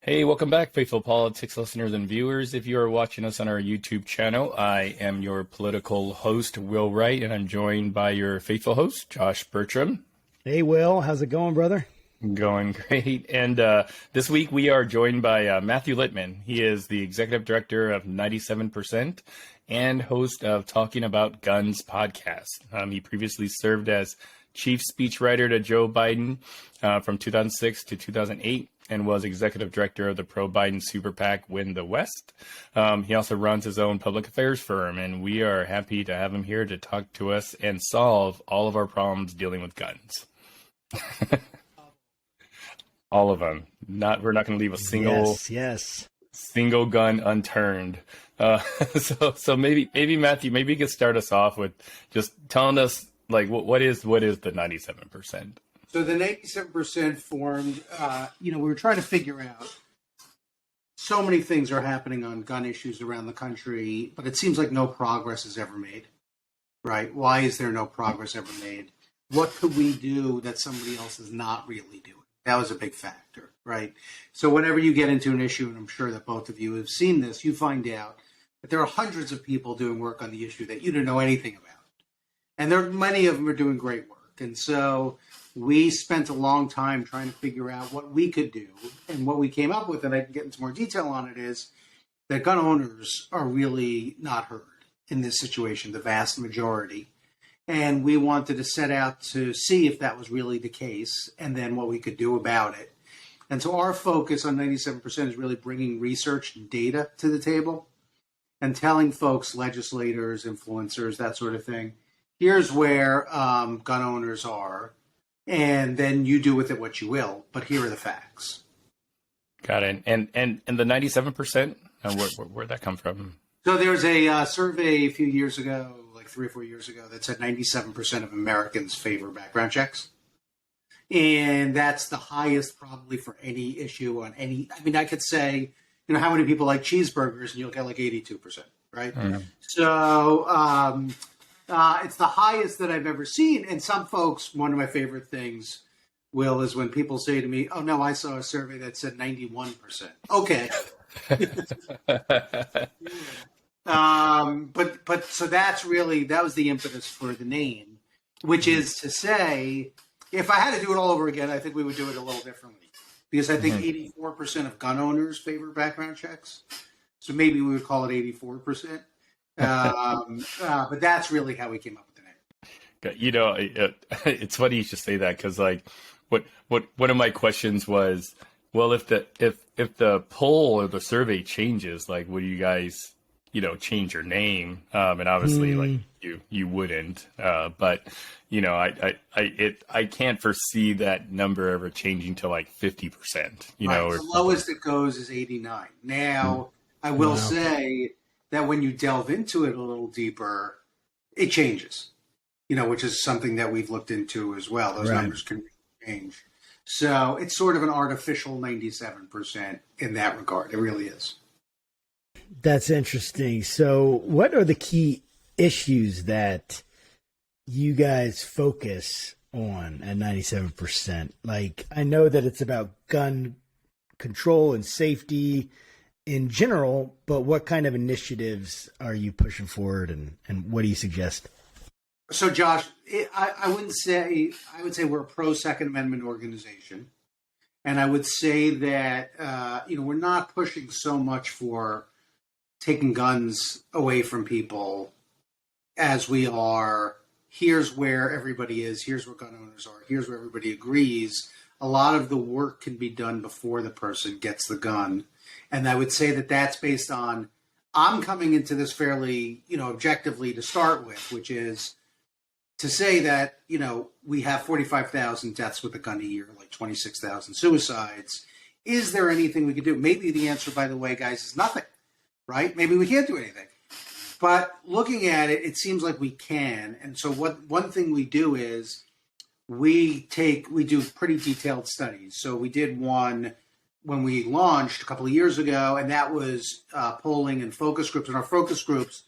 Hey, welcome back, faithful politics listeners and viewers. If you are watching us on our YouTube channel, I am your political host, Will Wright, and I'm joined by your faithful host, Josh Bertram. Hey, Will, how's it going, brother? Going great. And this week we are joined by Mathew Littman. He is the executive director of 97% and host of Talking About Guns podcast. He previously served as chief speechwriter to Joe Biden from 2006 to 2008 and was executive director of the pro-Biden super PAC Win the West. He also runs his own public affairs firm, and we are happy to have him here to talk to us and solve all of our problems dealing with guns. All of them. We're not going to leave a single gun unturned. So maybe Matthew, maybe you could start us off with just telling us like what is the 97%? So the 97% formed. We were trying to figure out. So many things are happening on gun issues around the country, but it seems like no progress is ever made. Right? Why is there no progress ever made? What could we do that somebody else is not really doing? That was a big factor, right? So whenever you get into an issue, and I'm sure that both of you have seen this, you find out that there are hundreds of people doing work on the issue that you don't know anything about. And many of them are doing great work. And so we spent a long time trying to figure out what we could do. And what we came up with, and I can get into more detail on it, is that gun owners are really not heard in this situation, the vast majority. And we wanted to set out to see if that was really the case and then what we could do about it. And so our focus on 97% is really bringing research and data to the table and telling folks, legislators, influencers, that sort of thing, here's where gun owners are, and then you do with it what you will, but here are the facts. Got it. And the 97%, where'd that come from? So there's a survey a few years ago, like 3 or 4 years ago, that said 97% of Americans favor background checks. And that's the highest probably for any issue on any. I mean, I could say, how many people like cheeseburgers, and you'll get like 82%, right? Mm-hmm. So it's the highest that I've ever seen. And some folks, one of my favorite things, Will, is when people say to me, oh, no, I saw a survey that said 91%. Okay. But so that was the impetus for the name, which is to say, if I had to do it all over again, I think we would do it a little differently, because I think 84% of gun owners favor background checks. So maybe we would call it 84%. But that's really how we came up with the name. It's funny you should say that, because like what one of my questions was, well, if the poll or the survey changes, like, would you guys, change your name? And obviously, like you wouldn't. But I can't foresee that number ever changing to like 50%. Right. The lowest it goes is 89. Now, I will say that when you delve into it a little deeper, it changes. Which is something that we've looked into as well. Those numbers can change. So it's sort of an artificial 97% in that regard. It really is. That's interesting. So what are the key issues that you guys focus on at 97%? Like, I know that it's about gun control and safety in general, but what kind of initiatives are you pushing forward, and what do you suggest? So, Josh, I would say we're a pro-Second Amendment organization. And I would say that, we're not pushing so much for taking guns away from people as we are, here's where everybody is, here's where gun owners are, here's where everybody agrees. A lot of the work can be done before the person gets the gun. And I would say that that's based on, I'm coming into this fairly, objectively to start with, which is to say that, we have 45,000 deaths with a gun a year, like 26,000 suicides. Is there anything we could do? Maybe the answer, by the way, guys, is nothing, right? Maybe we can't do anything. But looking at it, it seems like we can. And so one thing we do is we do pretty detailed studies. So we did one when we launched a couple of years ago, and that was polling and focus groups. And our focus groups,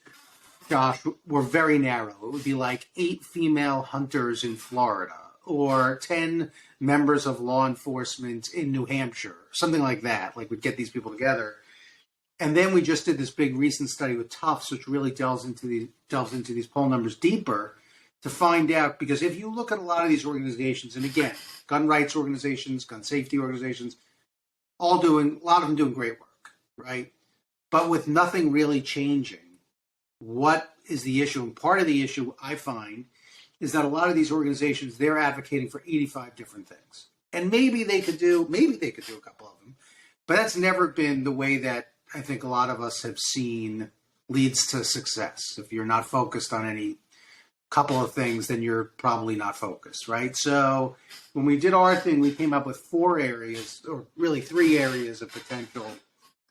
Josh, were very narrow. It would be like 8 female hunters in Florida, or 10 members of law enforcement in New Hampshire, something like that. Like we'd get these people together. And then we just did this big recent study with Tufts, which really delves into these poll numbers deeper to find out, because if you look at a lot of these organizations, and again, gun rights organizations, gun safety organizations, a lot of them doing great work, right? But with nothing really changing, what is the issue? And part of the issue I find is that a lot of these organizations, they're advocating for 85 different things. And maybe they could do a couple of them, but that's never been the way that I think a lot of us have seen leads to success. If you're not focused on any couple of things, then you're probably not focused, right? So when we did our thing, we came up with 4 areas, or really 3 areas of potential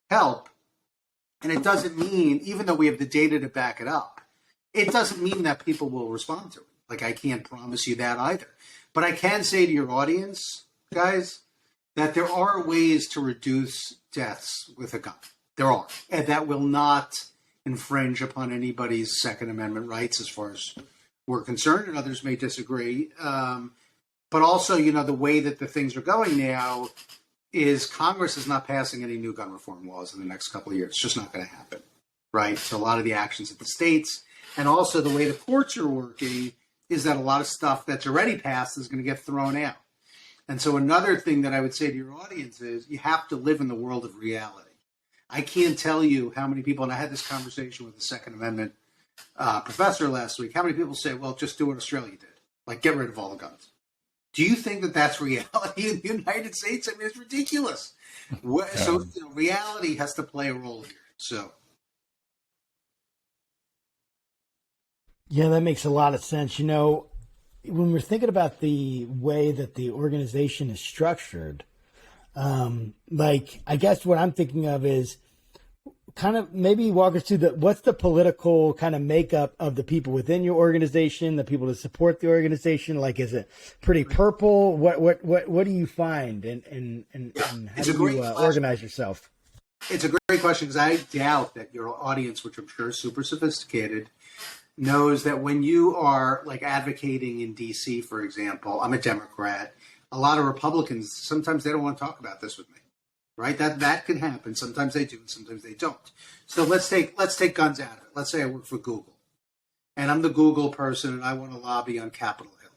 help. And it doesn't mean, even though we have the data to back it up, it doesn't mean that people will respond to it. Like, I can't promise you that either. But I can say to your audience, guys, that there are ways to reduce deaths with a gun. There are. And that will not infringe upon anybody's Second Amendment rights as far as we're concerned, and others may disagree. But also, the way that the things are going now is Congress is not passing any new gun reform laws in the next couple of years. It's just not going to happen, right? So a lot of the actions at the states, and also the way the courts are working, is that a lot of stuff that's already passed is going to get thrown out. And so another thing that I would say to your audience is you have to live in the world of reality. I can't tell you how many people, and I had this conversation with the Second Amendment professor last week, how many people say, well, just do what Australia did, like get rid of all the guns. Do you think that that's reality in the United States? I mean, it's ridiculous. So reality has to play a role here. So. Yeah, that makes a lot of sense. When we're thinking about the way that the organization is structured, I guess what I'm thinking of is kind of maybe walk us through what's the political kind of makeup of the people within your organization, the people that support the organization. Like, is it pretty purple? What do you find, and how do you organize yourself? It's a great question, because I doubt that your audience, which I'm sure is super sophisticated, knows that when you are like advocating in DC, for example, I'm a Democrat. A lot of Republicans, sometimes they don't want to talk about this with me, right? That can happen. Sometimes they do, sometimes they don't. So let's take guns out of it. Let's say I work for Google, and I'm the Google person, and I want to lobby on Capitol Hill.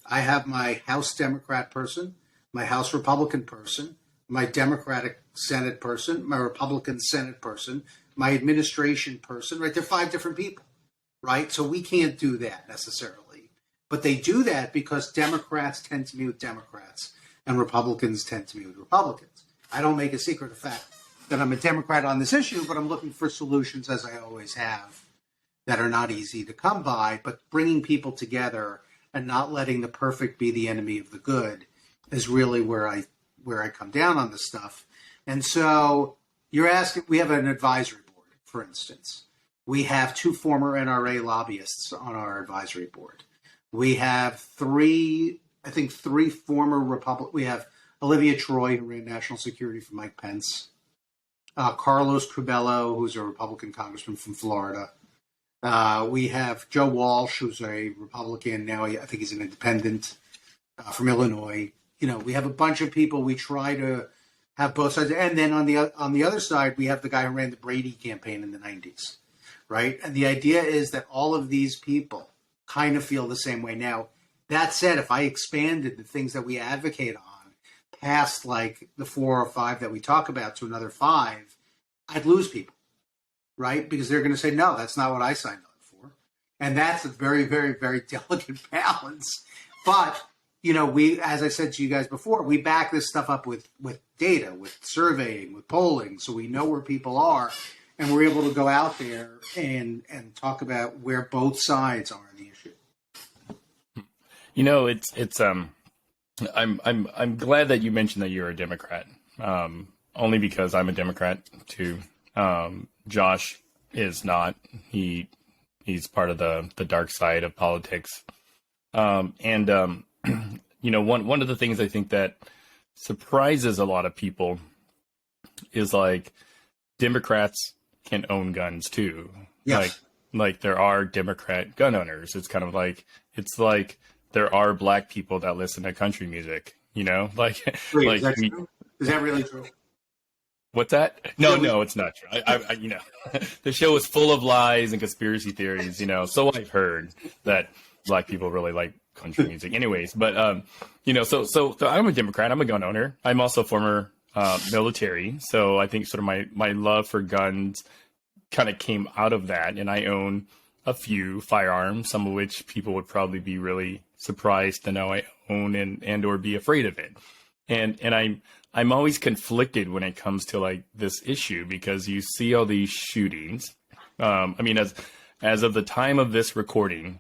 I have my House Democrat person, my House Republican person, my Democratic Senate person, my Republican Senate person, my administration person, right? They're 5 different people, right? So we can't do that necessarily. But they do that because Democrats tend to meet with Democrats and Republicans tend to meet with Republicans. I don't make a secret of the fact that I'm a Democrat on this issue, but I'm looking for solutions, as I always have, that are not easy to come by, but bringing people together and not letting the perfect be the enemy of the good is really where I come down on this stuff. And so you're asking, we have an advisory board, for instance. We have 2 former NRA lobbyists on our advisory board. We have 3 former Republicans. We have Olivia Troy, who ran national security for Mike Pence. Carlos Curbelo, who's a Republican congressman from Florida. We have Joe Walsh, who's a Republican. Now I think he's an independent from Illinois. We have a bunch of people. We try to have both sides. And then on the other side, we have the guy who ran the Brady campaign in the 90s, right? And the idea is that all of these people kind of feel the same way. Now, that said, if I expanded the things that we advocate on past like the 4 or 5 that we talk about to another 5, I'd lose people, right? Because they're going to say, no, that's not what I signed up for. And that's a very, very, very delicate balance. But, we, as I said to you guys before, we back this stuff up with data, with surveying, with polling, so we know where people are. And we're able to go out there and talk about where both sides are in the issue. I'm glad that you mentioned that you're a Democrat. Only because I'm a Democrat too. Josh is not. He's part of the dark side of politics. One of the things I think that surprises a lot of people is like Democrats can own guns too. Yes. Like there are Democrat gun owners. It's kind of like, it's like there are black people that listen to country music, like, Wait, like is that true? Is that really true? what's that? No, it's not true. The show is full of lies and conspiracy theories, so I've heard that black people really like country music anyways, but, so I'm a Democrat, I'm a gun owner. I'm also former, military. So I think sort of my love for guns kind of came out of that. And I own a few firearms, some of which people would probably be really surprised to know I own and or be afraid of it. And I'm always conflicted when it comes to like this issue, because you see all these shootings. As of the time of this recording,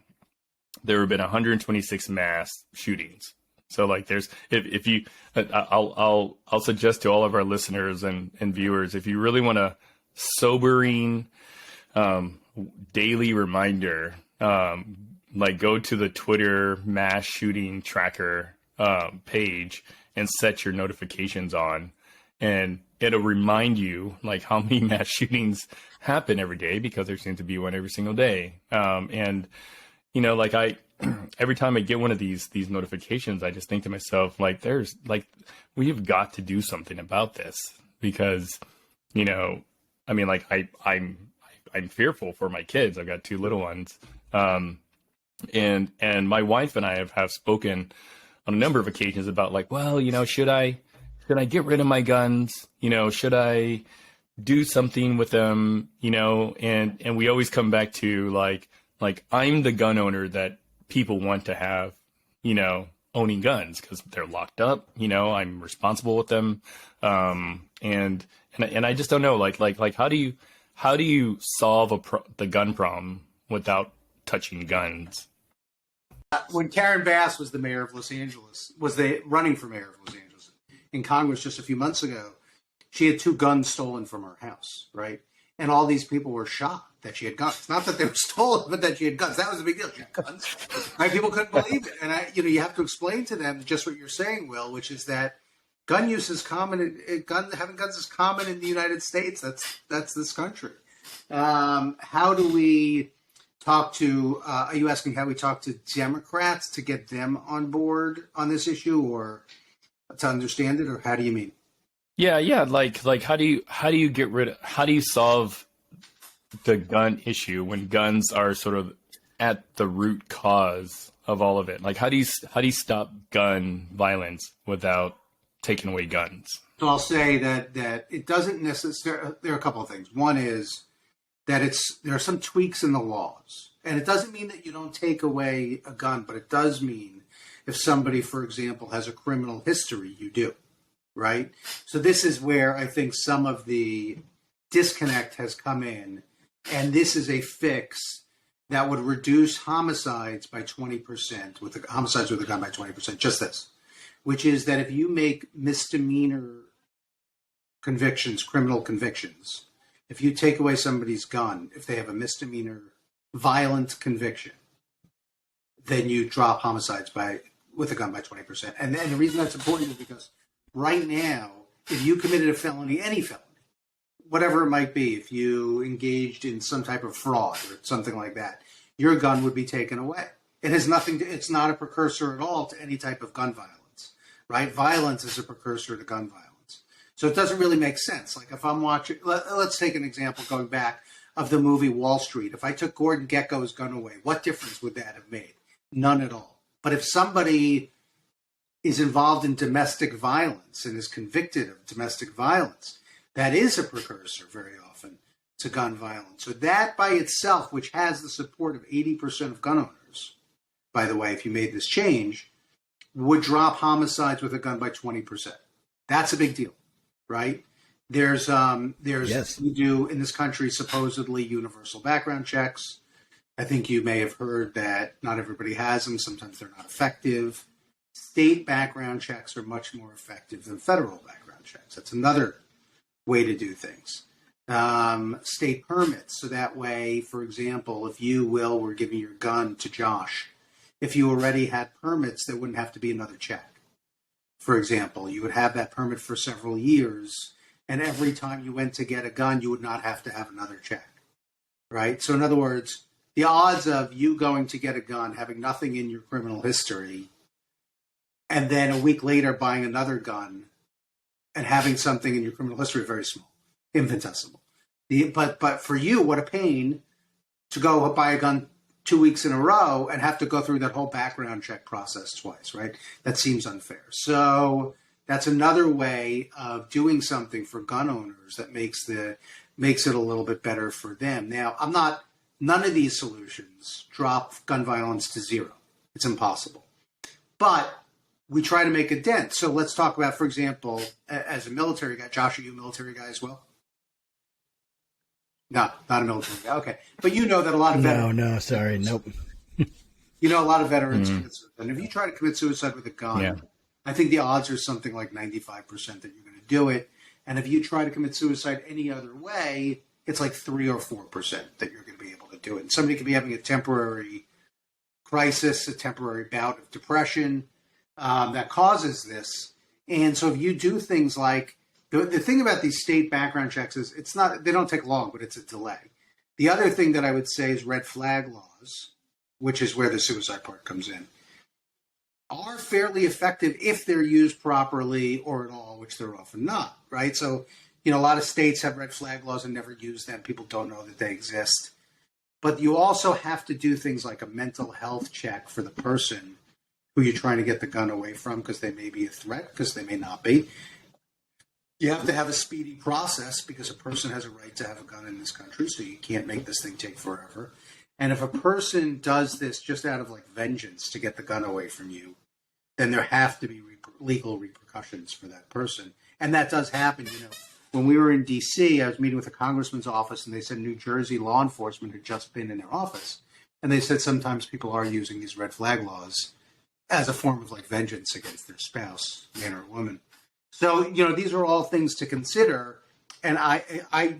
there have been 126 mass shootings. So like if you, I'll suggest to all of our listeners and viewers, if you really want a sobering, daily reminder, like go to the Twitter mass shooting tracker, page and set your notifications on, and it'll remind you like how many mass shootings happen every day, because there seems to be one every single day. Like every time I get one of these notifications, I just think to myself, like, we've got to do something about this, because, I'm fearful for my kids. I've got two little ones. And my wife and I have spoken on a number of occasions about like, well, should I get rid of my guns? Should I do something with them? And we always come back to like I'm the gun owner that people want to have, owning guns, because they're locked up. I'm responsible with them. And I just don't know, like how do you solve the gun problem without touching guns? When Karen Bass was the mayor of Los Angeles, running for mayor of Los Angeles in Congress just a few months ago, she had 2 guns stolen from her house, right? And all these people were shocked that she had guns. Not that they were stolen, but that she had guns. That was a big deal. She had guns. Right? People couldn't believe it. And you have to explain to them just what you're saying, Will, which is that gun use is common. Having guns is common in the United States. That's this country. How do we talk to? Are you asking how we talk to Democrats to get them on board on this issue, or to understand it, or how do you mean? Yeah. Like how do you solve the gun issue when guns are sort of at the root cause of all of it? Like how do you stop gun violence without taking away guns? So I'll say that it doesn't necessarily. There are a couple of things. One is that there are some tweaks in the laws, and it doesn't mean that you don't take away a gun, but it does mean if somebody, for example, has a criminal history, you do. Right? So this is where I think some of the disconnect has come in, and this is a fix that would reduce homicides by 20%, homicides with a gun by 20%, just this, which is that if you make misdemeanor convictions, criminal convictions, if you take away somebody's gun, if they have a misdemeanor violent conviction, then you drop homicides with a gun by 20%. And the reason that's important is because right now, if you committed a felony, any felony, whatever it might be, if you engaged in some type of fraud or something like that, your gun would be taken away. It has nothing to, it's not a precursor at all to any type of gun violence, right? Violence is a precursor to gun violence. So it doesn't really make sense. Like if I'm watching, let's take an example going back of the movie Wall Street. If I took Gordon Gekko's gun away, what difference would that have made? None at all. But if somebody is involved in domestic violence and is convicted of domestic violence, that is a precursor very often to gun violence. So that by itself, which has the support of 80% of gun owners, by the way, if you made this change, would drop homicides with a gun by 20%. That's a big deal, right? There's Yes. We do in this country supposedly universal background checks. I think you may have heard that not everybody has them. Sometimes they're not effective. State background checks are much more effective than federal background checks. That's another way to do things. State permits. So that way, for example, if you, Will, were giving your gun to Josh, if you already had permits, there wouldn't have to be another check. For example, you would have that permit for several years, and every time you went to get a gun, you would not have to have another check, right? So in other words, the odds of you going to get a gun, having nothing in your criminal history, and then a week later buying another gun and having something in your criminal history are very small, infinitesimal. But for you, what a pain to go buy a gun 2 weeks in a row and have to go through that whole background check process twice, right? That seems unfair. So that's another way of doing something for gun owners that makes it a little bit better for them. Now, none of these solutions drop gun violence to zero. It's impossible. But we try to make a dent. So let's talk about, for example, as a military guy. Josh, are you a military guy as well? No, not a military guy. Okay. But you know that a lot of veterans... No, sorry. Nope. You know, a lot of veterans commit suicide. And if you try to commit suicide with a gun, I think the odds are something like 95% that you're going to do it. And if you try to commit suicide any other way, it's like 3 or 4% that you're going to be able to do it. And somebody could be having a temporary crisis, a temporary bout of depression that causes this. And so if you do things like, the thing about these state background checks is they don't take long, but it's a delay. The other thing that I would say is red flag laws, which is where the suicide part comes in, are fairly effective if they're used properly or at all, which they're often not, right? So, a lot of states have red flag laws and never use them. People don't know that they exist. But you also have to do things like a mental health check for the person who you're trying to get the gun away from, because they may be a threat, because they may not be. You have to have a speedy process because a person has a right to have a gun in this country, so you can't make this thing take forever. And if a person does this just out of vengeance to get the gun away from you, then there have to be legal repercussions for that person. And that does happen. When we were in D.C., I was meeting with a congressman's office, and they said New Jersey law enforcement had just been in their office. And they said sometimes people are using these red flag laws as a form of vengeance against their spouse, man or woman. So, these are all things to consider. And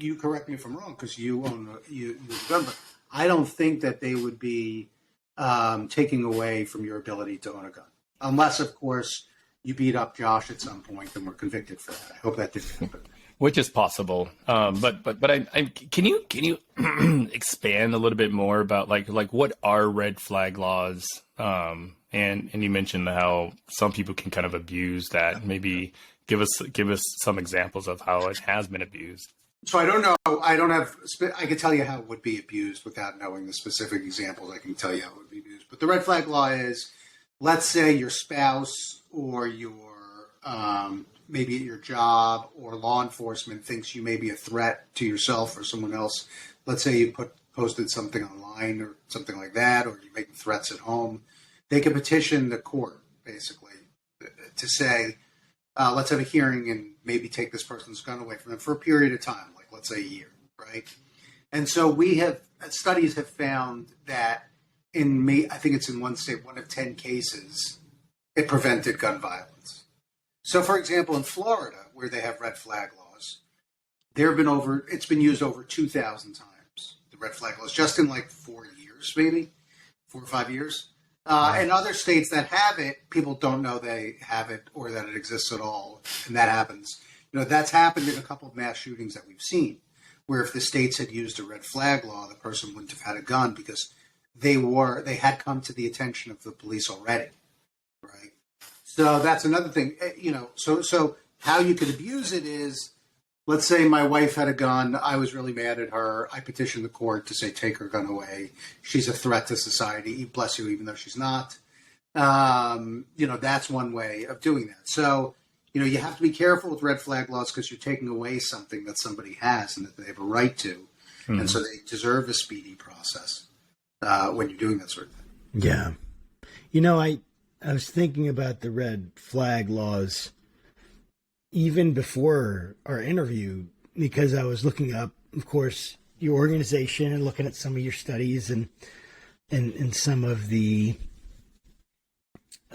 you correct me if I'm wrong, because you own you gun, but I don't think that they would be taking away from your ability to own a gun. Unless, of course, you beat up Josh at some point and were convicted for that. I hope that didn't happen. Which is possible. But can you expand a little bit more about what are red flag laws? And you mentioned how some people can kind of abuse that. Maybe give us some examples of how it has been abused. So I don't know. I can tell you how it would be abused without knowing the specific examples. I can tell you how it would be abused. But the red flag law is, let's say your spouse or your maybe at your job or law enforcement thinks you may be a threat to yourself or someone else. Let's say you posted something online or something like that, or you're making threats at home. They can petition the court, basically, to say, let's have a hearing and maybe take this person's gun away from them for a period of time, let's say a year, right? And so studies have found that I think it's in one state, 1 of 10 cases, it prevented gun violence. So, for example, in Florida, where they have red flag laws, it's been used over 2,000 times, the red flag laws, just in 4 years, maybe 4 or 5 years. And other states that have it, people don't know they have it or that it exists at all. And that happens. That's happened in a couple of mass shootings that we've seen, where if the states had used a red flag law, the person wouldn't have had a gun because they had come to the attention of the police already, right? So that's another thing, so how you could abuse it is, let's say my wife had a gun. I was really mad at her. I petitioned the court to say, take her gun away. She's a threat to society. Bless you, even though she's not. That's one way of doing that. So, you have to be careful with red flag laws because you're taking away something that somebody has and that they have a right to. Mm-hmm. And so they deserve a speedy process when you're doing that sort of thing. Yeah. I was thinking about the red flag laws even before our interview, because I was looking up, of course, your organization and looking at some of your studies and some of the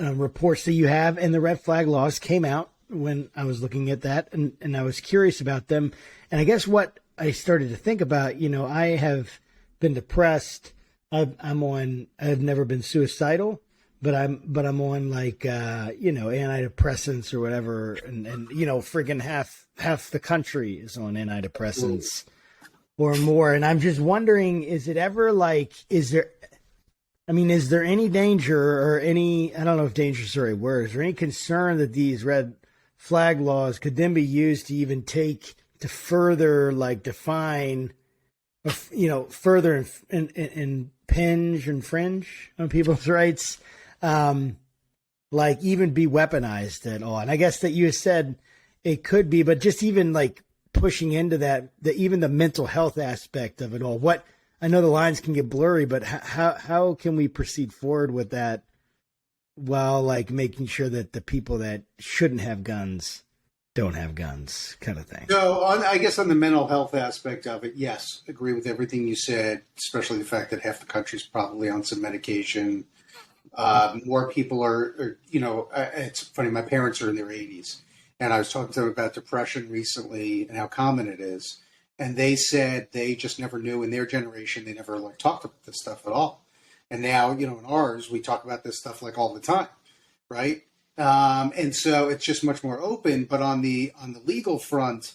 reports that you have, and the red flag laws came out when I was looking at that, and I was curious about them. And I guess what I started to think about, I have been depressed. I've never been suicidal, but I'm on antidepressants or whatever, and freaking half the country is on antidepressants. or more. And I'm just wondering, is it ever like, is there any danger or any, I don't know if danger is the right word, is there any concern that these red flag laws could then be used to even to further like define, further impinge and fringe on people's rights? Like even be weaponized at all? And I guess that you said it could be, but just even like pushing into that, even the mental health aspect of it all. What, I know the lines can get blurry, but how can we proceed forward with that while like making sure that the people that shouldn't have guns don't have guns, kind of thing? So I guess on the mental health aspect of it, yes, agree with everything you said, especially the fact that half the country's probably on some medication. More people are, it's funny, my parents are in their 80s, and I was talking to them about depression recently and how common it is. And they said they just never knew in their generation, they never like talked about this stuff at all. And now, in ours, we talk about this stuff like all the time, right? And so it's just much more open. But on the legal front,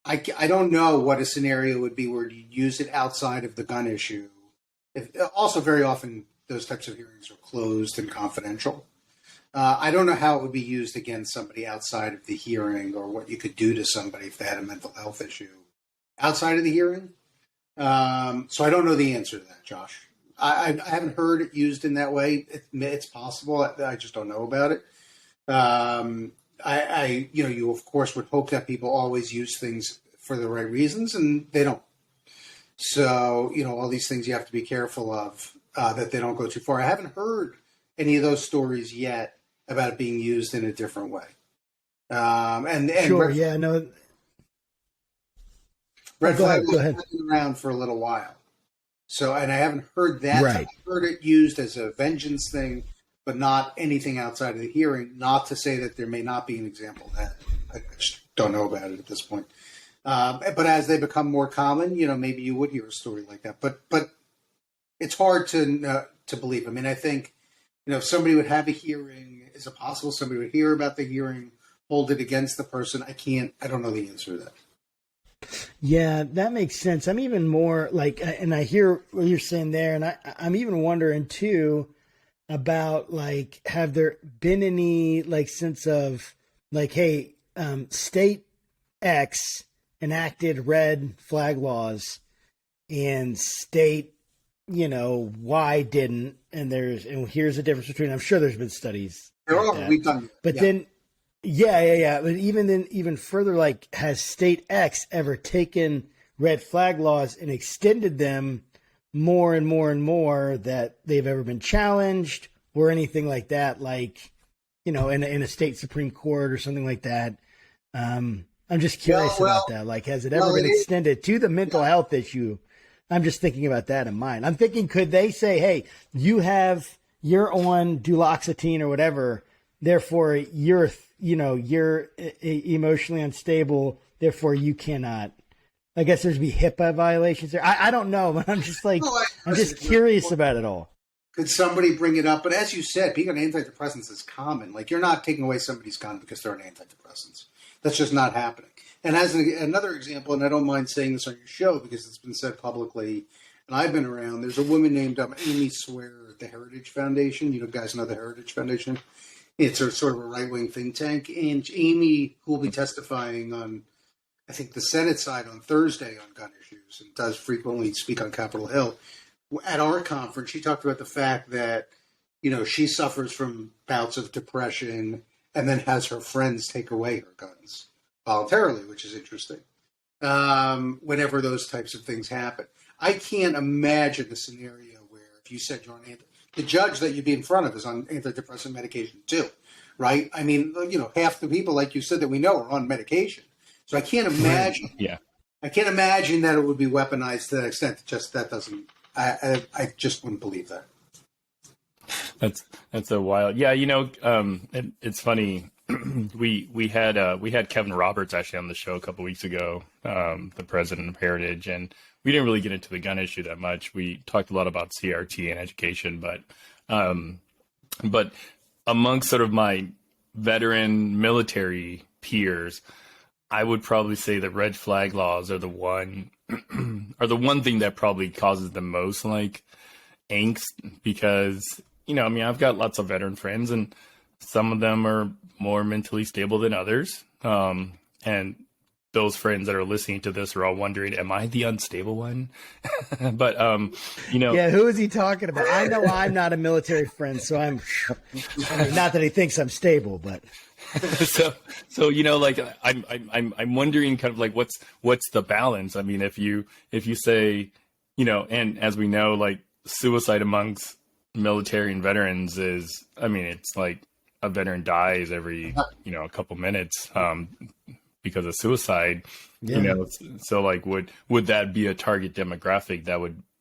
I don't know what a scenario would be where you use it outside of the gun issue. Also, very often, those types of hearings are closed and confidential. I don't know how it would be used against somebody outside of the hearing, or what you could do to somebody if they had a mental health issue outside of the hearing. So I don't know the answer to that, Josh. I haven't heard it used in that way. It's possible. I just don't know about it. You of course would hope that people always use things for the right reasons, and they don't. So, all these things you have to be careful of, that they don't go too far. I haven't heard any of those stories yet about it being used in a different way. And sure, yeah, no. Red flag has been around for a little while. So, and I haven't heard that. Right. I've heard it used as a vengeance thing, but not anything outside of the hearing. Not to say that there may not be an example of that. I just don't know about it at this point. But as they become more common, maybe you would hear a story like that. But it's hard to believe. I mean, I think, if somebody would have a hearing, is it possible somebody would hear about the hearing, hold it against the person? I don't know the answer to that. Yeah, that makes sense. I'm even more like, and I hear what you're saying there, and I'm even wondering too about like, have there been any like sense of like, hey, state X enacted red flag laws and state, Y didn't, and here's the difference between, I'm sure there's been studies. We've done, but yeah. Then, yeah. But even further, like, has state X ever taken red flag laws and extended them more and more and more that they've ever been challenged or anything like that? Like, in a state Supreme Court or something like that. I'm just curious about that. Like, has it ever been extended to the mental health issue? I'm just thinking about that in mind. I'm thinking, could they say, hey, you're on duloxetine or whatever, therefore you're emotionally unstable, therefore you cannot. I guess there's be HIPAA violations there. I don't know, but I'm just like, I'm just curious about it all. Could somebody bring it up? But as you said, being on antidepressants is common. Like, you're not taking away somebody's gun because they're on antidepressants. That's just not happening. And as another example, and I don't mind saying this on your show because it's been said publicly, and I've been around, there's a woman named Amy Swear at the Heritage Foundation. You guys know the Heritage Foundation? It's sort of a right-wing think tank. And Amy, who will be testifying on, I think, the Senate side on Thursday on gun issues, and does frequently speak on Capitol Hill, at our conference, she talked about the fact that, she suffers from bouts of depression and then has her friends take away her guns voluntarily, which is interesting, whenever those types of things happen. I can't imagine a scenario where if you said you're on the judge that you'd be in front of is on antidepressant medication too, right? I mean, half the people, like you said, that we know are on medication. So I can't imagine. Yeah. I can't imagine that it would be weaponized to that extent. I just wouldn't believe that. That's a wild. Yeah. It's funny. we had Kevin Roberts actually on the show a couple weeks ago, the president of Heritage, and we didn't really get into the gun issue that much. We talked a lot about CRT and education, but amongst sort of my veteran military peers, I would probably say the red flag laws are the one are the one thing that probably causes the most like angst, because, you know, I mean, I've got lots of veteran friends, and some of them are more mentally stable than others. And those friends that are listening to this are all wondering, am I the unstable one? But, you know, Yeah, who is he talking about? I know I'm not a military friend, so I mean, not that he thinks I'm stable, but so you know, like I'm wondering kind of like what's the balance? I mean, if you say, you know, and as we know, like suicide amongst military and veterans is, I mean, it's like a veteran dies every, you know, a couple minutes because of suicide. Yeah. You know, so like would that be a target demographic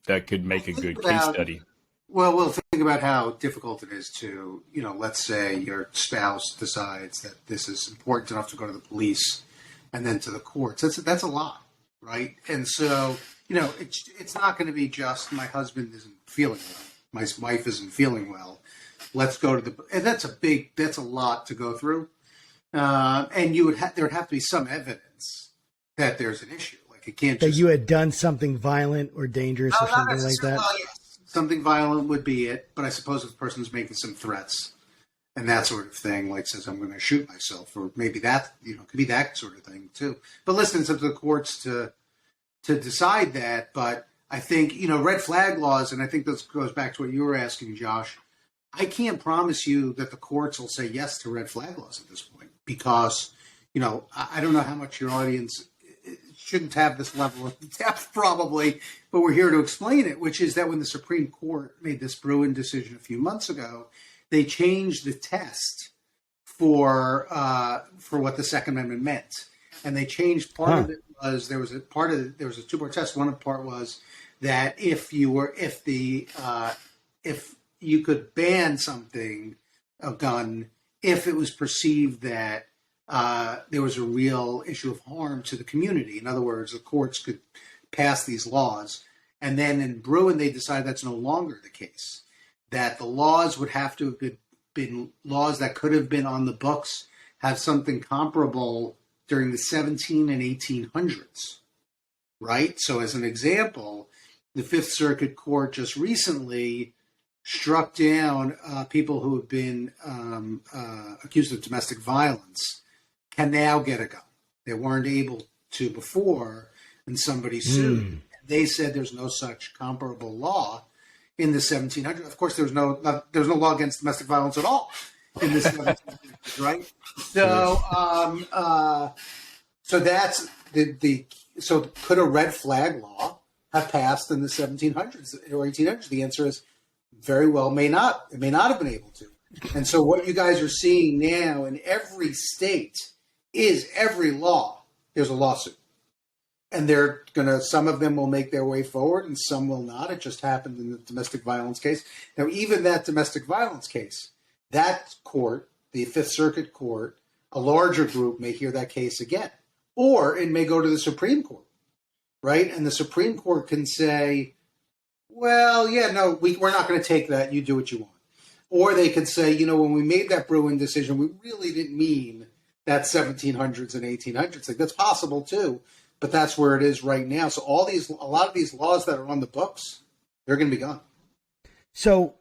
that could make a good case study? Well, we'll think about how difficult it is to, you know, let's say your spouse decides that this is important enough to go to the police and then to the courts. That's a lot, right? And so, you know, it's not going to be just my husband isn't feeling well, my wife isn't feeling well. Let's go to and that's a lot to go through. And there would have to be some evidence that there's an issue. Like it can't just, that you had done something violent or dangerous or something like that. Well, yes. Something violent would be it, but I suppose if the person's making some threats and that sort of thing, like says I'm going to shoot myself, or maybe that, you know, could be that sort of thing too. But listen, it's up to the courts to decide that. But I think, you know, red flag laws, and I think this goes back to what you were asking, Josh. I can't promise you that the courts will say yes to red flag laws at this point, because, you know, I don't know how much your audience shouldn't have this level of depth probably, but we're here to explain it, which is that when the Supreme Court made this Bruin decision a few months ago, they changed the test for what the Second Amendment meant. And they changed part of it was there was a two-part test. One part was that if you could ban something, a gun, if it was perceived that there was a real issue of harm to the community. In other words, the courts could pass these laws. And then in Bruin, they decided that's no longer the case, that the laws would have to have been laws that could have been on the books, have something comparable during the 17 and 1800s, right? So as an example, the Fifth Circuit Court just recently struck down people who have been accused of domestic violence can now get a gun. They weren't able to before, and somebody sued. They said there's no such comparable law in the 1700s. Of course, there's no law against domestic violence at all in the 1700s, right? So, so that's so could a red flag law have passed in the 1700s or 1800s? The answer is very well may not. It may not have been able to. And so what you guys are seeing now in every state is every law, there's a lawsuit. And some of them will make their way forward and some will not. It just happened in the domestic violence case. Now, even that domestic violence case, that court, the Fifth Circuit Court, a larger group may hear that case again. Or it may go to the Supreme Court, right? And the Supreme Court can say, well, yeah, no, we're not going to take that. You do what you want. Or they could say, you know, when we made that Bruin decision, we really didn't mean that 1700s and 1800s. Like, that's possible too, but that's where it is right now. So a lot of these laws that are on the books, they're going to be gone. So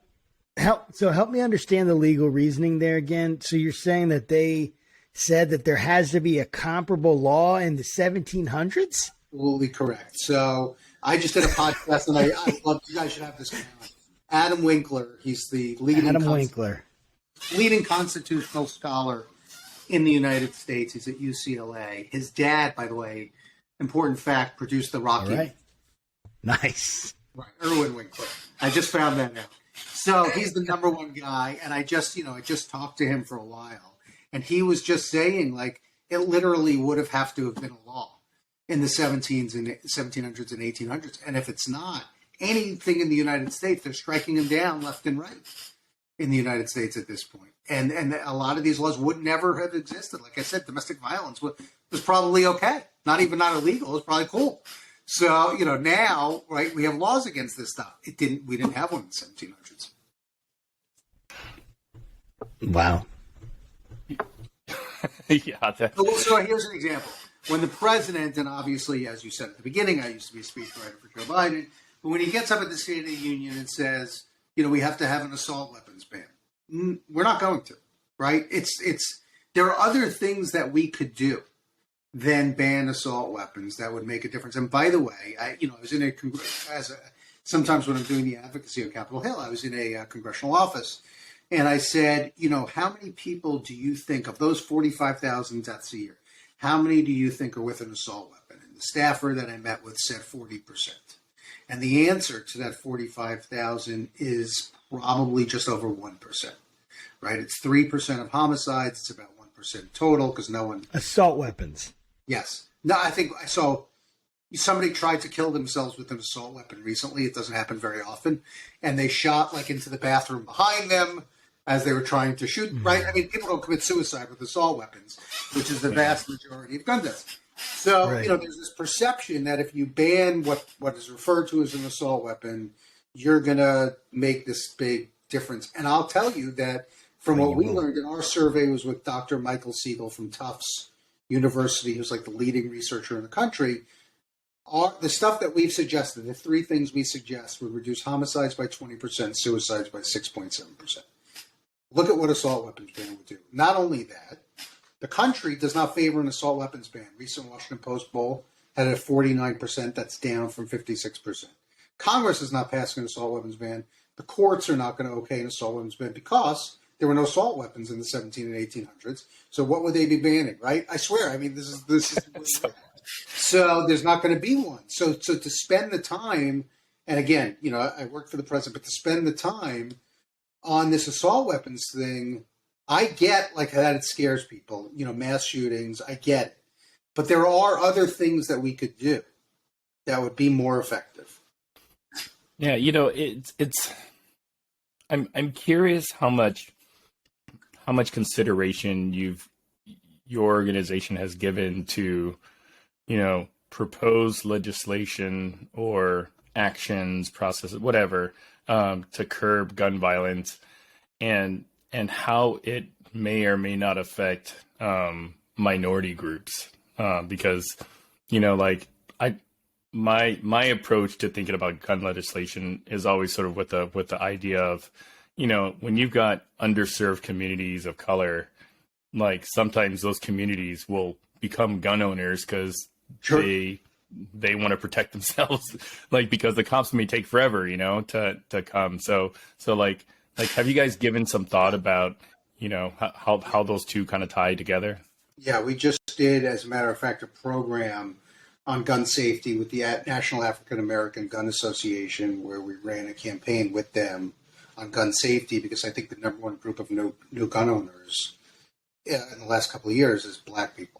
help me understand the legal reasoning there again. So you're saying that they said that there has to be a comparable law in the 1700s? Absolutely correct. So I just did a podcast, and I love, you guys should have this guy on. Adam Winkler. He's the leading constitutional scholar in the United States. He's at UCLA. His dad, by the way, important fact, produced the Rocky. All right. Nice. Right, Erwin Winkler. I just found that out. So he's the number one guy, and I just talked to him for a while, and he was just saying, like, it literally would have to have been a law in the 1700s and 1800s, and if it's not, anything in the United States, they're striking them down left and right in the United States at this point. And a lot of these laws would never have existed. Like I said, domestic violence was probably okay. Not illegal. It was probably cool. So, you know, now, right, we have laws against this stuff. We didn't have one in the 1700s. Wow. Yeah. So here's an example. when the president, and obviously, as you said at the beginning, I used to be a speechwriter for Joe Biden, but when he gets up at the State of the Union and says, we have to have an assault weapons ban, we're not going to, right? There are other things that we could do than ban assault weapons that would make a difference. And by the way, I was in sometimes when I'm doing the advocacy on Capitol Hill, I was in a congressional office, and I said, how many people do you think of those 45,000 deaths a year? How many do you think are with an assault weapon? And the staffer that I met with said 40%. And the answer to that 45,000 is probably just over 1%, right? It's 3% of homicides. It's about 1% total because no one... Assault weapons. Yes. No, I think I saw somebody tried to kill themselves with an assault weapon recently. It doesn't happen very often. And they shot into the bathroom behind them as they were trying to shoot, right? I mean, people don't commit suicide with assault weapons, which is the vast majority of gun deaths. So, right. There's this perception that if you ban what is referred to as an assault weapon, you're going to make this big difference. And I'll tell you that from what we learned in our survey was with Dr. Michael Siegel from Tufts University, who's the leading researcher in the country. The stuff that we've suggested, the three things we suggest would reduce homicides by 20%, suicides by 6.7%. Look at what assault weapons ban would do. Not only that, the country does not favor an assault weapons ban. Recent Washington Post poll had it at 49%. That's down from 56%. Congress is not passing an assault weapons ban. The courts are not going to okay an assault weapons ban because there were no assault weapons in the 17 and 1800s. So what would they be banning, right? I swear. I mean, this is so there's not going to be one. So to spend the time, and again, I work for the president, but to spend the time on this assault weapons thing, I get that it scares people, mass shootings, I get it. But there are other things that we could do that would be more effective. Yeah, I'm curious how much consideration your organization has given to, proposed legislation or actions, processes, whatever, to curb gun violence, and how it may or may not affect minority groups, because my approach to thinking about gun legislation is always sort of with the idea of, when you've got underserved communities of color, sometimes those communities will become gun owners because Sure. they want to protect themselves, because the cops may take forever, to come. So have you guys given some thought about, how those two kind of tie together? Yeah, we just did, as a matter of fact, a program on gun safety with the National African American Gun Association, where we ran a campaign with them on gun safety, because I think the number one group of new gun owners in the last couple of years is Black people.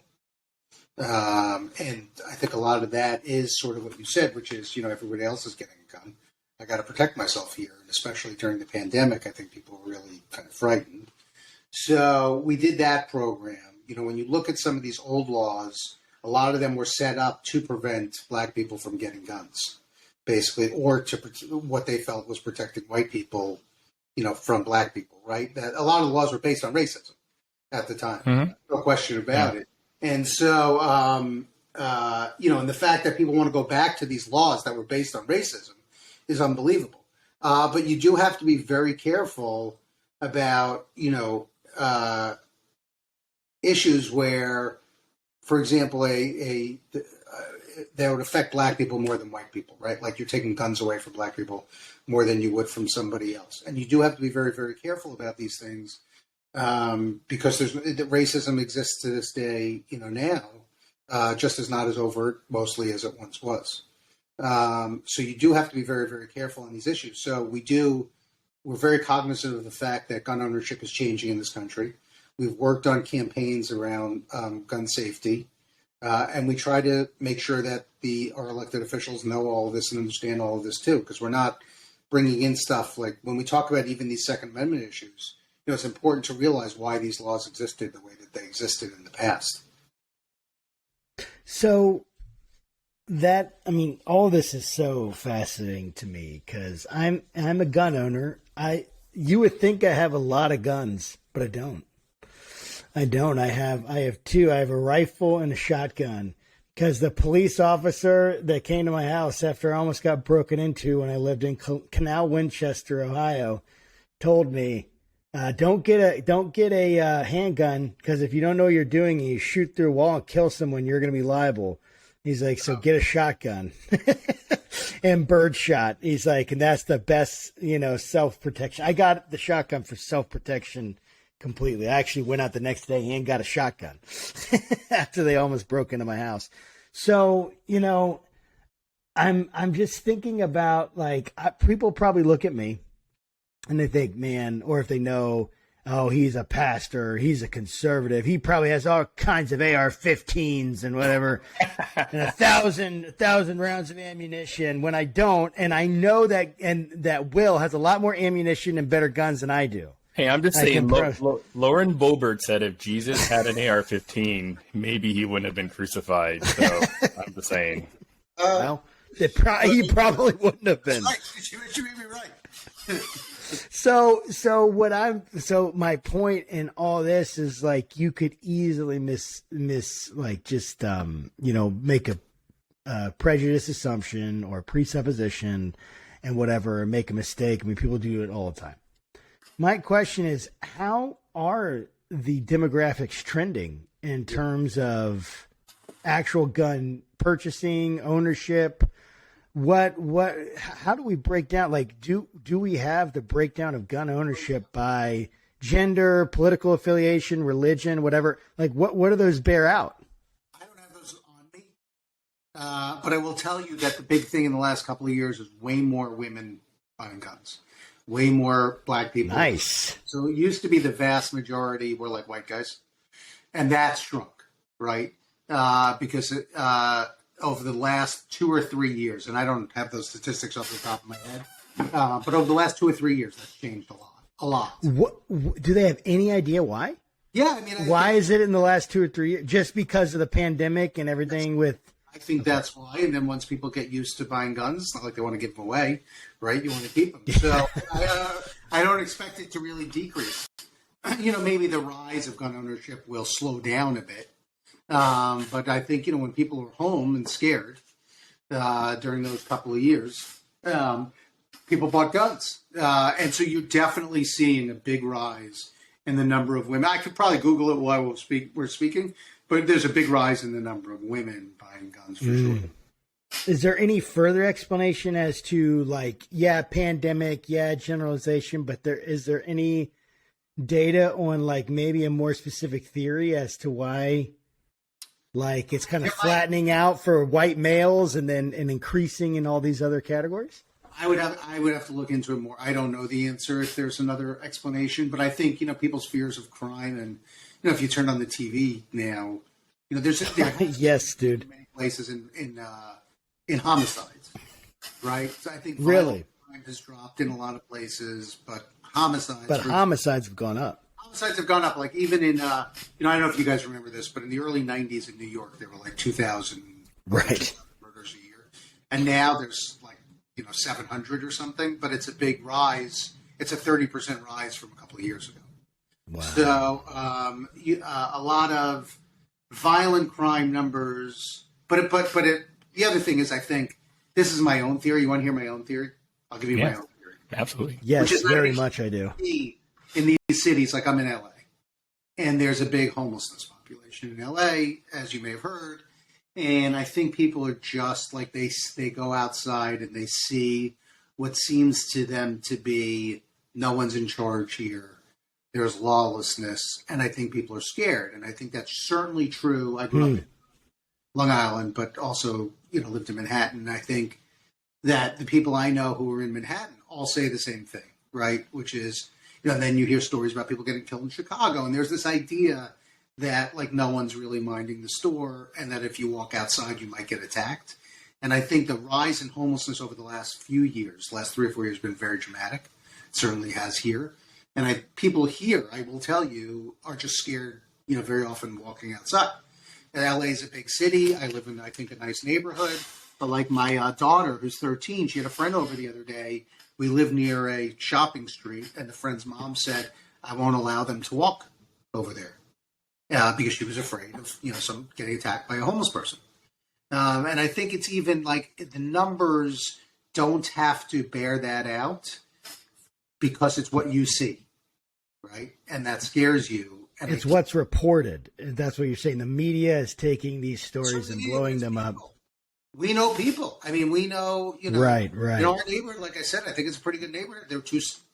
And I think a lot of that is sort of what you said, which is, everybody else is getting a gun. I got to protect myself here. And especially during the pandemic, I think people were really kind of frightened. So we did that program. When you look at some of these old laws, a lot of them were set up to prevent Black people from getting guns, basically, or to what they felt was protecting white people, from Black people, right? That a lot of the laws were based on racism at the time. Mm-hmm. No question about it. And so, and the fact that people want to go back to these laws that were based on racism is unbelievable. But you do have to be very careful about, issues where, for example, that would affect Black people more than white people, right? Like you're taking guns away from Black people more than you would from somebody else. And you do have to be very, very careful about these things. Because racism exists to this day, now, just as not as overt mostly as it once was. So you do have to be very, very careful on these issues. So we're very cognizant of the fact that gun ownership is changing in this country. We've worked on campaigns around gun safety, and we try to make sure that our elected officials know all of this and understand all of this too, because we're not bringing in stuff like when we talk about even these Second Amendment issues. It's important to realize why these laws existed the way that they existed in the past. So all this is so fascinating to me because I'm a gun owner. You would think I have a lot of guns, but I don't. I have two. I have a rifle and a shotgun. Because the police officer that came to my house after I almost got broken into when I lived in Canal Winchester, Ohio, told me, don't get a handgun, because if you don't know what you're doing and you shoot through a wall and kill someone, you're going to be liable. He's like, so get a shotgun and birdshot. He's like, and that's the best, self-protection. I got the shotgun for self-protection completely. I actually went out the next day and got a shotgun after they almost broke into my house. So, I'm just thinking about, like, people probably look at me and they think, man, or if they know, oh, he's a pastor, he's a conservative, he probably has all kinds of AR-15s and whatever, and 1,000 rounds of ammunition, when I don't, and I know that Will has a lot more ammunition and better guns than I do. Hey, I'm just saying, Lauren Boebert said if Jesus had an AR-15, maybe he wouldn't have been crucified. So I'm just saying. Well, he probably wouldn't have been. Right. You made me right. So my point in all this is, like, you could easily make a prejudice assumption or presupposition and whatever, and make a mistake. I mean, people do it all the time. My question is, how are the demographics trending in terms of actual gun purchasing, ownership? How do we break down, like, do we have the breakdown of gun ownership by gender, political affiliation, religion, whatever? Like, what do those bear out? I don't have those on me. But I will tell you that the big thing in the last couple of years is way more women buying guns. Way more black people. Nice. So it used to be the vast majority were like white guys, and that shrunk, right? Because over the last 2 or 3 years, and I don't have those statistics off the top of my head, but over the last 2 or 3 years, that's changed a lot. What do they have any idea why? Yeah, I mean, why is it in the last 2 or 3 years? Just because of the pandemic and everything with. I think that's why. And then once people get used to buying guns, it's not like they want to give them away, right? You want to keep them. So I don't expect it to really decrease. Maybe the rise of gun ownership will slow down a bit. But I think, when people are home and scared during those couple of years, people bought guns. And so you're definitely seeing a big rise in the number of women. I could probably Google it while we're speaking. But there's a big rise in the number of women buying guns, for sure. Is there any further explanation as to, like, pandemic, generalization, but is there any data on, like, maybe a more specific theory as to why, like, it's kind of flattening out for white males and increasing in all these other categories? I would have to look into it more. I don't know the answer if there's another explanation, but I think, people's fears of crime and, if you turn on the TV now, there's yes, dude, many places in homicides, right? So I think really crime has dropped in a lot of places, but homicides have gone up. Homicides have gone up. Like, even in I don't know if you guys remember this, but in the early '90s in New York, there were like 2,000 murders a year, and now there's like 700 or something. But it's a big rise. It's a 30% rise from a couple of years ago. Wow. So a lot of violent crime numbers, but the other thing is, I think this is my own theory. You want to hear my own theory? I'll give you my own theory. Absolutely. Yes, very much I do. In these cities, like I'm in LA, and there's a big homelessness population in LA, as you may have heard. And I think people are just like, they go outside and they see what seems to them to be no one's in charge here. There's lawlessness, and I think people are scared. And I think that's certainly true. I grew up in Long Island, but also, lived in Manhattan. And I think that the people I know who are in Manhattan all say the same thing, right? Which is, and then you hear stories about people getting killed in Chicago. And there's this idea that, like, no one's really minding the store, and that if you walk outside, you might get attacked. And I think the rise in homelessness over the last few years, last 3 or 4 years, has been very dramatic. It certainly has here. And people here, I will tell you, are just scared, very often walking outside. And LA is a big city. I live in, I think, a nice neighborhood. But like my daughter, who's 13, she had a friend over the other day. We live near a shopping street, and the friend's mom said, I won't allow them to walk over there because she was afraid of, some getting attacked by a homeless person. And I think it's even like the numbers don't have to bear that out because it's what you see, right? And that scares you. And It's what's reported. That's what you're saying. The media is taking these stories and blowing them up. We know people. I mean, we know, right. In our neighborhood, like I said, I think it's a pretty good neighborhood. There were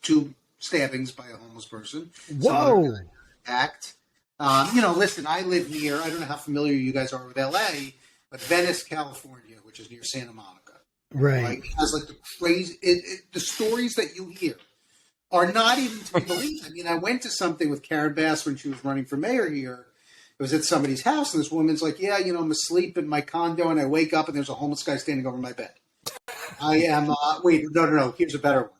two stabbings by a homeless person. Whoa. Act. Listen, I live near, I don't know how familiar you guys are with LA, but Venice, California, which is near Santa Monica. Right. It has like the crazy, the stories that you hear are not even to be believed. I mean, I went to something with Karen Bass when she was running for mayor here. It was at somebody's house, and this woman's like, yeah, I'm asleep in my condo, and I wake up, and there's a homeless guy standing over my bed. I am, wait, no, here's a better one.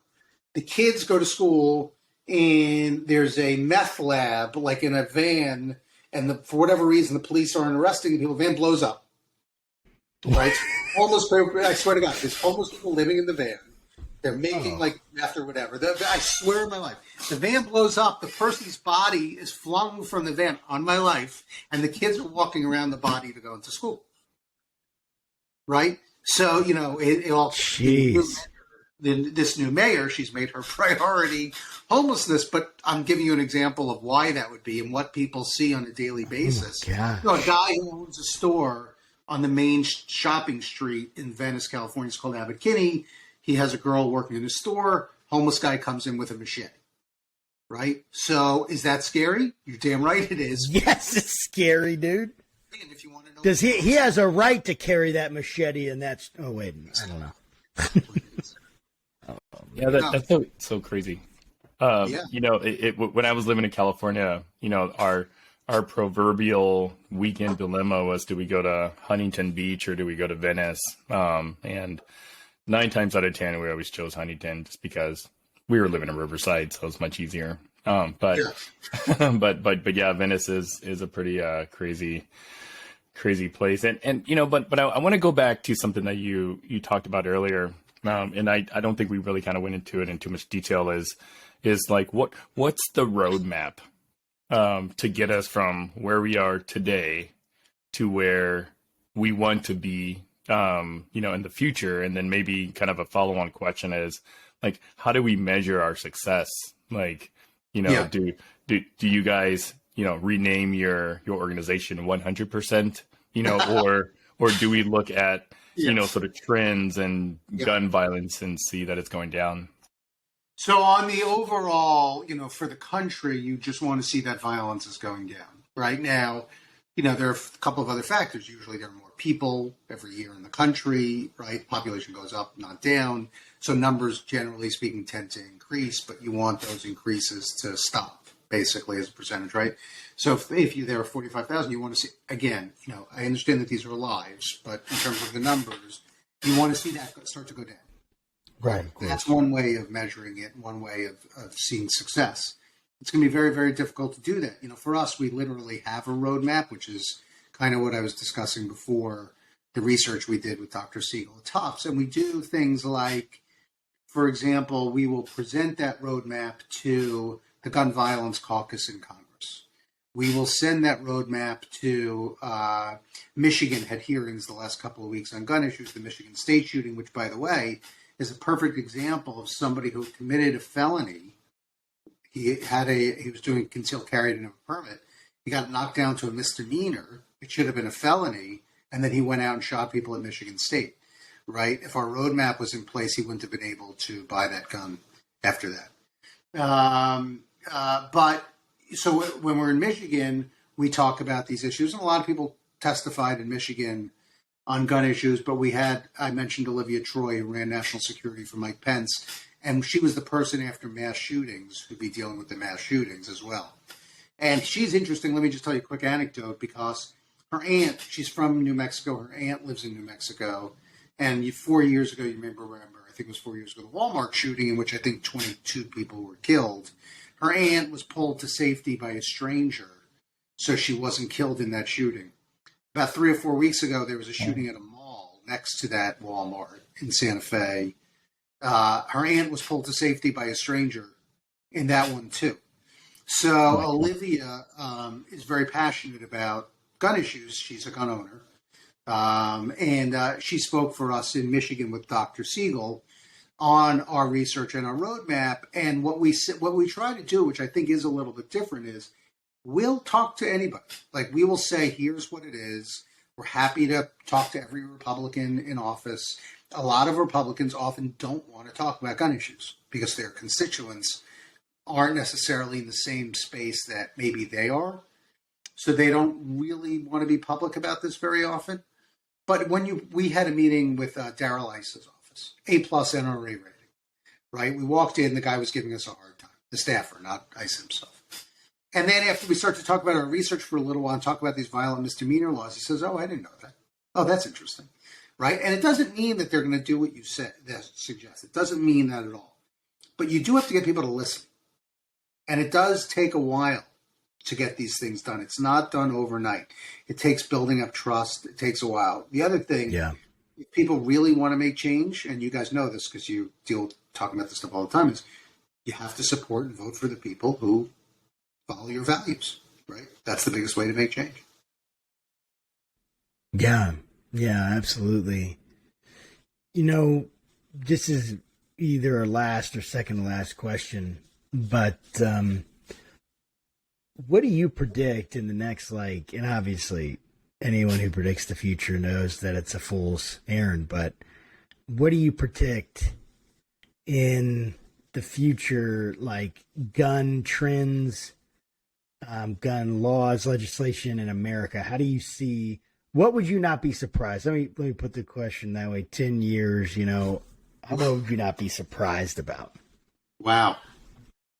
The kids go to school, and there's a meth lab, like in a van, and for whatever reason, the police aren't arresting people. The van blows up. Right? Homeless people, I swear to God, there's homeless people living in the van. They're making like meth or whatever. I swear on my life. The van blows up. The person's body is flung from the van on my life. And the kids are walking around the body to go into school. Right? So, it all. Jeez. This new mayor, she's made her priority homelessness. But I'm giving you an example of why that would be and what people see on a daily basis. Oh, a guy who owns a store on the main shopping street in Venice, California. It's called Abbot Kinney. He has a girl working in his store. Homeless guy comes in with a machete. Right? So is that scary? You're damn right it is. Yes, it's scary, dude. And if you want to know, does he has a right to carry that machete, and that's I don't know. Yeah, that's so crazy. When I was living in California, our proverbial weekend dilemma was, do we go to Huntington Beach or do we go to Venice? And 9 times out of 10, we always chose Huntington just because we were living in Riverside, so it's much easier. But yeah, Venice is a pretty crazy place. And but I want to go back to something that you talked about earlier. And I don't think we really kind of went into it in too much detail. Is like what's the roadmap to get us from where we are today to where we want to be, in the future? And then maybe kind of a follow-on question is like, how do we measure our success? Like, do you guys, rename your organization 100%, or do we look at, sort of trends and gun violence and see that it's going down? So on the overall, for the country, you just want to see that violence is going down. Right now, there are a couple of other factors. Usually there are more people every year in the country, right? Population goes up, not down. So numbers, generally speaking, tend to increase, but you want those increases to stop, basically, as a percentage, right? So if there are 45,000, you want to see, again, I understand that these are lives, but in terms of the numbers, you want to see that start to go down. Right. That's one way of measuring it, one way of seeing success. It's going to be very, very difficult to do that. For us, we literally have a roadmap, which is kind of what I was discussing before, the research we did with Dr. Siegel at Tufts. And we do things like, for example, we will present that roadmap to the Gun Violence Caucus in Congress. We will send that roadmap to Michigan had hearings the last couple of weeks on gun issues, the Michigan State shooting, which, by the way, is a perfect example of somebody who committed a felony. He was doing concealed carry and no permit. He got knocked down to a misdemeanor. It should have been a felony. And then he went out and shot people at Michigan State, right? If our roadmap was in place, he wouldn't have been able to buy that gun after that. But so when we're in Michigan, we talk about these issues. And a lot of people testified in Michigan on gun issues, but I mentioned Olivia Troy, who ran national security for Mike Pence, and she was the person after mass shootings who'd be dealing with the mass shootings as well. And she's interesting. Let me just tell you a quick anecdote, because her aunt, she's from New Mexico. Her aunt lives in New Mexico. And 4 years ago, you may remember, I think it was 4 years ago, the Walmart shooting in which I think 22 people were killed. Her aunt was pulled to safety by a stranger, so she wasn't killed in that shooting. About 3 or 4 weeks ago, there was a shooting at a mall next to that Walmart in Santa Fe. Her aunt was pulled to safety by a stranger in that one, too. So Olivia is very passionate about gun issues. She's a gun owner. And she spoke for us in Michigan with Dr. Siegel on our research and our roadmap. And what we try to do, which I think is a little bit different, is we'll talk to anybody. Like, we will say, here's what it is. We're happy to talk to every Republican in office. A lot of Republicans often don't want to talk about gun issues because their constituents aren't necessarily in the same space that maybe they are. So they don't really want to be public about this very often. But we had a meeting with Darrell Ice's office, A+ NRA rating, right? We walked in, the guy was giving us a hard time, the staffer, not Ice himself. And then after we start to talk about our research for a little while and talk about these violent misdemeanor laws, he says, oh, I didn't know that. Oh, that's interesting, right? And it doesn't mean that they're going to do what you suggest. It doesn't mean that at all. But you do have to get people to listen. And it does take a while to get these things done. It's not done overnight. It takes building up trust. It takes a while. The other thing, if people really want to make change, and you guys know this because you deal with talking about this stuff all the time, is you have to support and vote for the people who follow your values, right? That's the biggest way to make change. Yeah, absolutely. You know, this is either a last or second to last question, but what do you predict in the next, and obviously anyone who predicts the future knows that it's a fool's errand, but what do you predict in the future, gun trends, gun laws, legislation in America? How do you see, what would you not be surprised? Let me put the question that way. 10 years, what would you not be surprised about? Wow.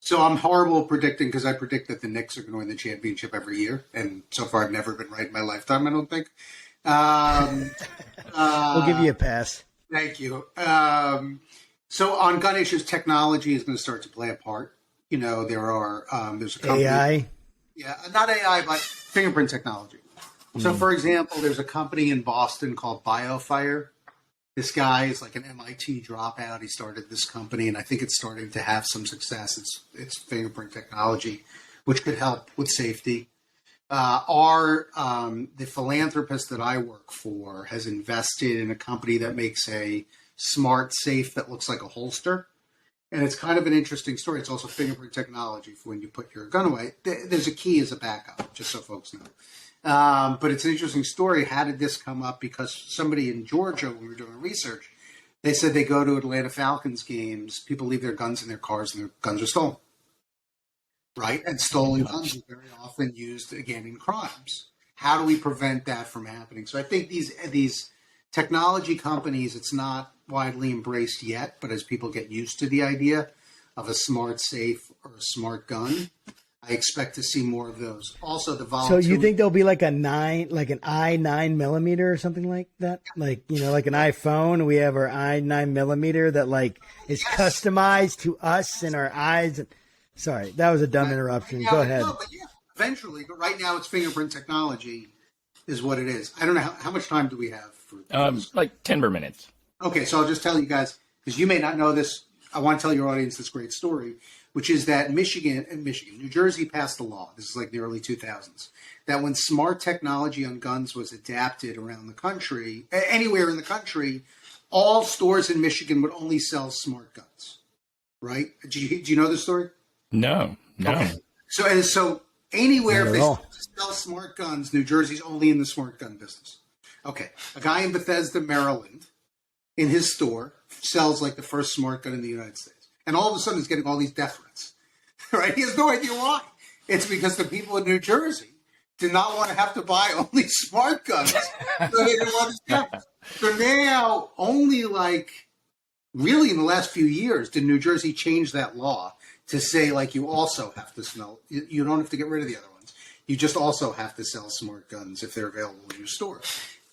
So I'm horrible at predicting because I predict that the Knicks are going to win the championship every year. And so far I've never been right in my lifetime, I don't think. We'll give you a pass. Thank you. So on gun issues, technology is going to start to play a part. There's a company. AI? Yeah, not AI, but fingerprint technology. So, for example, there's a company in Boston called BioFire. This guy is like an MIT dropout. He started this company, and I think it's starting to have some success. It's fingerprint technology, which could help with safety. The philanthropist that I work for has invested in a company that makes a smart safe that looks like a holster. And it's kind of an interesting story. It's also fingerprint technology for when you put your gun away. There's a key as a backup, just so folks know. But it's an interesting story. How did this come up? Because somebody in Georgia, when we were doing research, they said they go to Atlanta Falcons games. People leave their guns in their cars and their guns are stolen. Right? And stolen guns are very often used, again, in crimes. How do we prevent that from happening? So I think these technology companies, it's not widely embraced yet, but as people get used to the idea of a smart safe or a smart gun, I expect to see more of those. Also, the volatility. So you think there'll be like an i9 millimeter or something like that? Like an iPhone, we have our i9 millimeter that is customized to us and our eyes. Sorry, that was a dumb interruption. Go ahead. No, but yeah, eventually, but right now it's fingerprint technology is what it is. I don't know how much time do we have for like 10 more minutes. Okay, so I'll just tell you guys, because you may not know this. I want to tell your audience this great story, which is that New Jersey passed a law. This is like the early 2000s, that when smart technology on guns was adapted around the country, anywhere in the country, all stores in Michigan would only sell smart guns. Right? Do you know this story? No. Okay. So anywhere if they sell smart guns, New Jersey's only in the smart gun business. Okay. A guy in Bethesda, Maryland, in his store, sells like the first smart gun in the United States. And all of a sudden he's getting all these death threats. Right? He has no idea why. It's because the people in New Jersey did not want to have to buy only smart guns. So they didn't want to. So now only really in the last few years did New Jersey change that law to say you also have to smell. You don't have to get rid of the other ones. You just also have to sell smart guns if they're available in your store.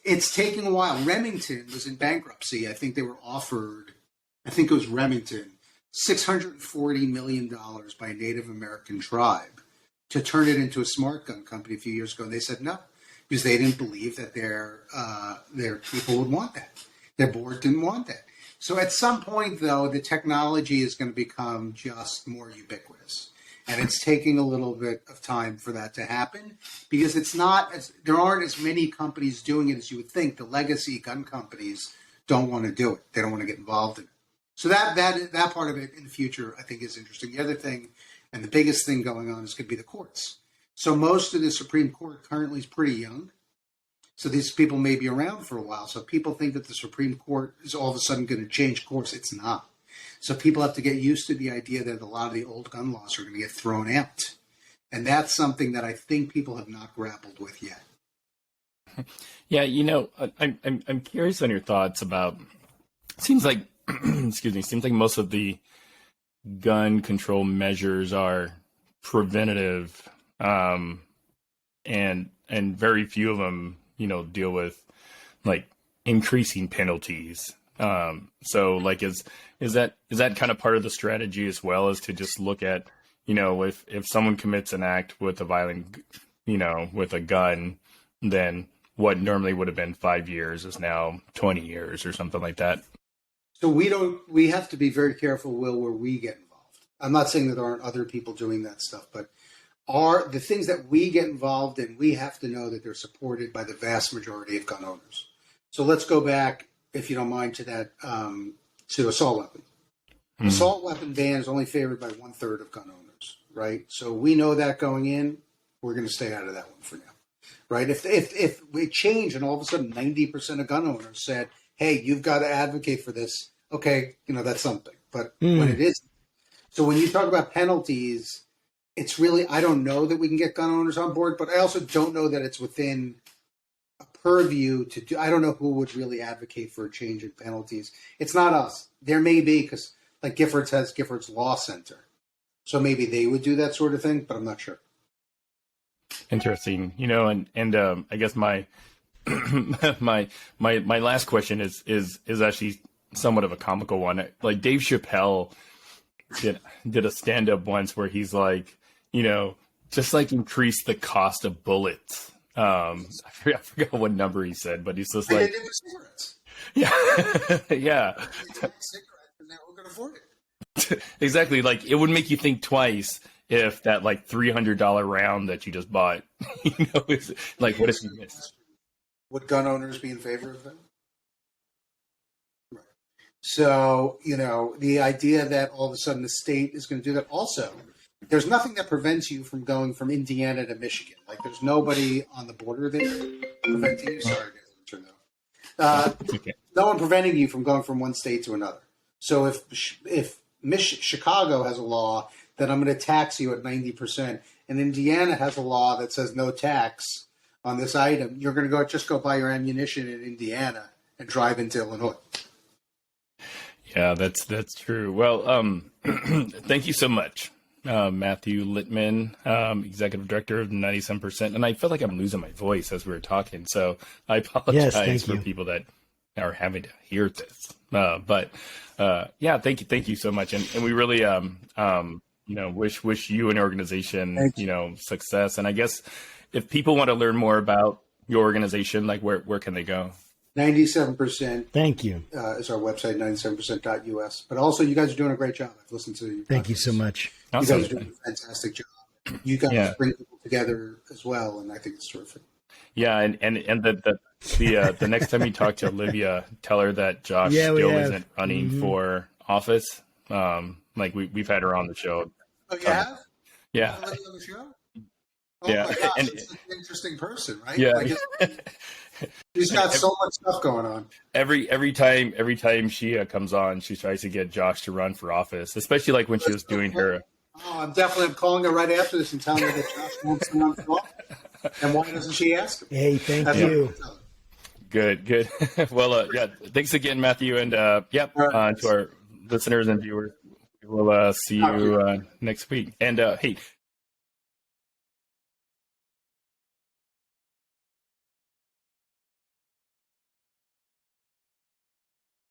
It's taking a while. Remington was in bankruptcy. I think they were offered, it was Remington, $640 million by a Native American tribe to turn it into a smart gun company a few years ago. And they said no, because they didn't believe that their people would want that. Their board didn't want that. So at some point, though, the technology is going to become just more ubiquitous. And it's taking a little bit of time for that to happen because there aren't as many companies doing it as you would think. The legacy gun companies don't want to do it. They don't want to get involved in it. So that part of it in the future, I think, is interesting. The other thing, and the biggest thing going on, is going to be the courts. So most of the Supreme Court currently is pretty young. So these people may be around for a while. So people think that the Supreme Court is all of a sudden going to change course. It's not. So people have to get used to the idea that a lot of the old gun laws are going to get thrown out. And that's something that I think people have not grappled with yet. Yeah, I'm curious on your thoughts about, seems like, seems like most of the gun control measures are preventative, and very few of them, deal with like increasing penalties. So like, is that kind of part of the strategy as well, as to just look at, if someone commits an act with a violent, with a gun, then what normally would have been 5 years is now 20 years or something like that. So we have to be very careful, Will, where we get involved. I'm not saying that there aren't other people doing that stuff, but the things that we get involved in, we have to know that they're supported by the vast majority of gun owners. So let's go back, if you don't mind, to that, to assault weapon. Mm-hmm. Assault weapon ban is only favored by 1/3 of gun owners, right? So we know that going in, we're going to stay out of that one for now, right? If we change and all of a sudden 90% of gun owners said, hey, you've got to advocate for this, okay, that's something. But when it isn't. So when you talk about penalties, it's really, I don't know that we can get gun owners on board, but I also don't know that it's within a purview to do. I don't know who would really advocate for a change in penalties. It's not us. There may be, because like Giffords has Giffords Law Center. So maybe they would do that sort of thing, but I'm not sure. Interesting. And I guess my my last question is actually somewhat of a comical one. Like Dave Chappelle did a stand-up once where he's like, just like increase the cost of bullets. I forgot what number he said, but he's just like, they did with cigarettes. Yeah. Yeah. Cigarettes, and now we're going to afford it. Exactly. Like it would make you think twice if that like $300 round that you just bought, is like, what if you missed? Would gun owners be in favor of that? Right. So, the idea that all of a sudden the state is going to do that. Also, there's nothing that prevents you from going from Indiana to Michigan. Like, there's nobody on the border there preventing you. Sorry, guys, turn that off. Okay. No one preventing you from going from one state to another. So if Chicago has a law that I'm going to tax you at 90%, and Indiana has a law that says no tax on this item, you're going to just go buy your ammunition in Indiana and drive into Illinois. Yeah, that's true. Well, thank you so much, Mathew Littman, Executive Director of 97%. And I feel like I'm losing my voice as we were talking, so I apologize for people that are having to hear this. But yeah, thank you so much, and we really wish you and your organization success. And I guess if people want to learn more about your organization, like where can they go? 97%. Thank you. Is our website, 97%.us. But also, you guys are doing a great job. I've listened to you. Thank you so much. You guys are doing a fantastic job. You guys bring people together as well, and I think it's terrific. Yeah, and the next time you talk to Olivia, tell her that Josh still isn't running for office. Like we've had her on the show. Oh, you have? Yeah. On the show? Oh yeah. My gosh, it's an interesting person, right? Yeah. She's got so much stuff going on. Every time she comes on, she tries to get Josh to run for office, especially like when she was doing her. Oh, I'm calling her right after this and telling her that Josh wants to run for office. And why doesn't she ask him? Hey, thank you. Good. Well, thanks again, Mathew, and to our listeners and viewers, we'll see you next week. And hey,